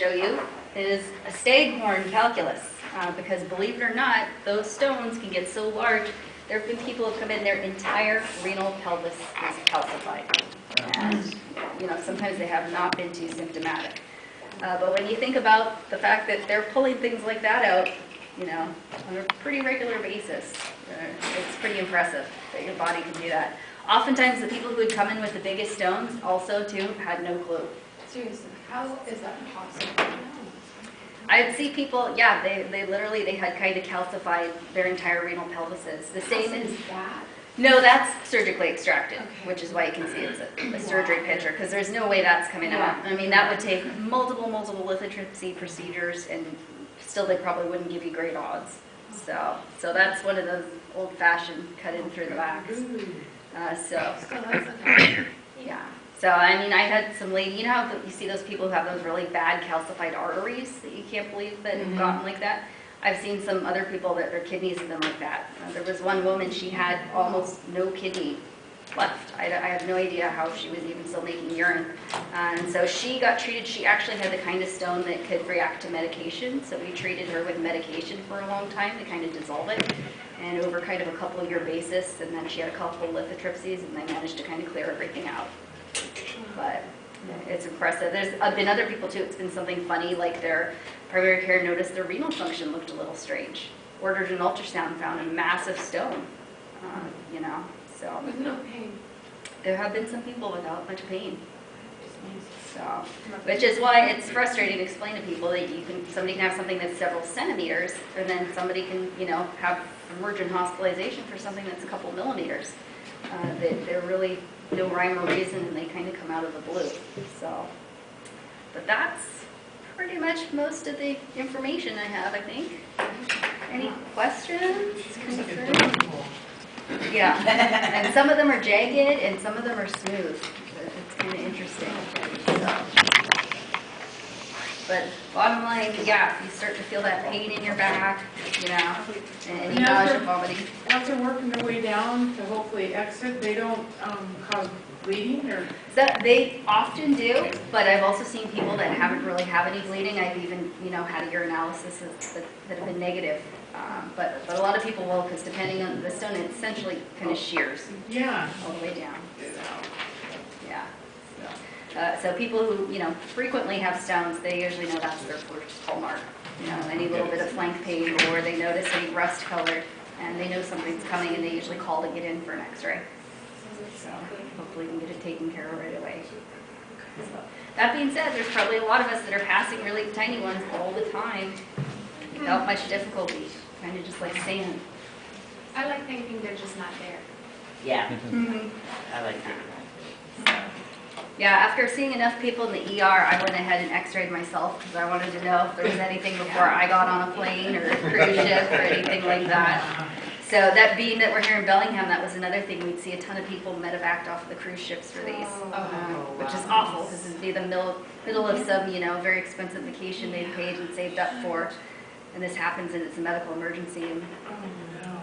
show you is a staghorn calculus, because believe it or not, those stones can get so large. There have been people who have come in, their entire renal pelvis is calcified. And, sometimes they have not been too symptomatic. But when you think about the fact that they're pulling things like that out, on a pretty regular basis, it's pretty impressive that your body can do that. Oftentimes, the people who would come in with the biggest stones also, too, had no clue. Seriously, how is that possible? I'd see people, yeah, they had kind of calcified their entire renal pelvises. The same as that. No, that's surgically extracted, Okay. which is why you can see it's a surgery picture, because there's no way that's coming out. I mean, that would take multiple lithotripsy procedures, and still they probably wouldn't give you great odds. So that's one of those old-fashioned cut in through the backs. Yeah. So, I mean, I had some lady, you know how you see those people who have those really bad calcified arteries that you can't believe that have gotten like that? I've seen some other people that their kidneys have been like that. There was one woman, she had almost no kidney left. I have no idea how she was even still making urine. And so she got treated. She actually had the kind of stone that could react to medication. So we treated her with medication for a long time to kind of dissolve it. And over kind of a couple-year basis, and then she had a couple of lithotripsies, and they managed to kind of clear everything out. But it's impressive. There's been other people too. It's been something funny, like their primary care noticed their renal function looked a little strange. Ordered an ultrasound, found a massive stone. So With no pain. there have been some people without much pain. So, which is why it's frustrating to explain to people that somebody can have something that's several centimeters, and then somebody can, have emergent hospitalization for something that's a couple millimeters. They're really no rhyme or reason, and they kind of come out of the blue. So, but that's pretty much most of the information I have, I think. Any questions? Concerns? Yeah, and some of them are jagged, and some of them are smooth. It's kind of interesting. But bottom line, yeah, if you start to feel that pain in your back, and any nausea, vomiting. As they're working their way down to hopefully exit, they don't cause bleeding or? So they often do, but I've also seen people that haven't really have any bleeding. I've even, had a urinalysis that have been negative. But a lot of people will, because depending on the stone, it essentially kind of shears all the way down. So people who, frequently have stones, they usually know that's their first hallmark. Any little bit of flank pain, or they notice any rust color, and they know something's coming, and they usually call to get in for an x-ray. So hopefully we can get it taken care of right away. So, that being said, there's probably a lot of us that are passing really tiny ones all the time without much difficulty, kind of just like sand. I like thinking they're just not there. Yeah, Mm-hmm. I like that. Yeah, after seeing enough people in the ER, I went ahead and x-rayed myself because I wanted to know if there was anything before I got on a plane or a cruise ship or anything like that. So that being that we're here in Bellingham, that was another thing. We'd see a ton of people medevaced off of the cruise ships for these, which is awful because it'd be the middle of some, very expensive vacation they'd paid and saved up for. And this happens and it's a medical emergency and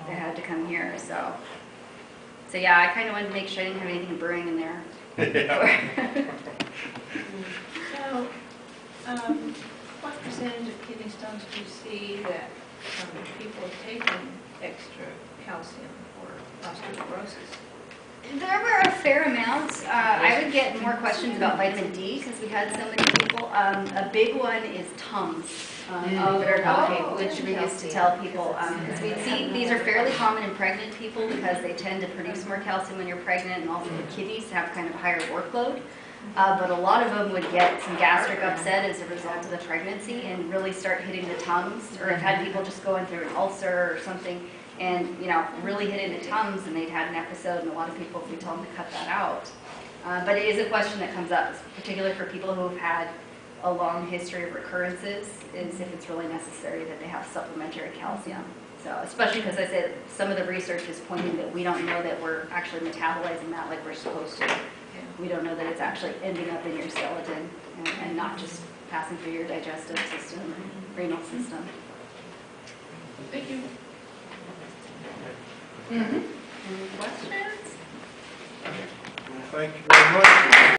they had to come here. So yeah, I kind of wanted to make sure I didn't have anything brewing in there. So, what percentage of kidney stones do you see that people have taken extra calcium for osteoporosis? There were a fair amount. I would get more questions about vitamin D because we had so many people. A big one is Tums which we used to tell people. Because we'd see these are fairly common in pregnant people because they tend to produce more calcium when you're pregnant, and also the kidneys have kind of a higher workload. But a lot of them would get some gastric upset as a result of the pregnancy and really start hitting the Tums, or I've had people just going through an ulcer or something and really hit into Tums, and they'd had an episode, and a lot of people, we tell them to cut that out. But it is a question that comes up, particularly for people who have had a long history of recurrences, is if it's really necessary that they have supplementary calcium. So, especially because I said some of the research is pointing that we don't know that we're actually metabolizing that like we're supposed to. We don't know that it's actually ending up in your skeleton and not just passing through your digestive system, renal system. Thank you. Any questions? Thank you very much.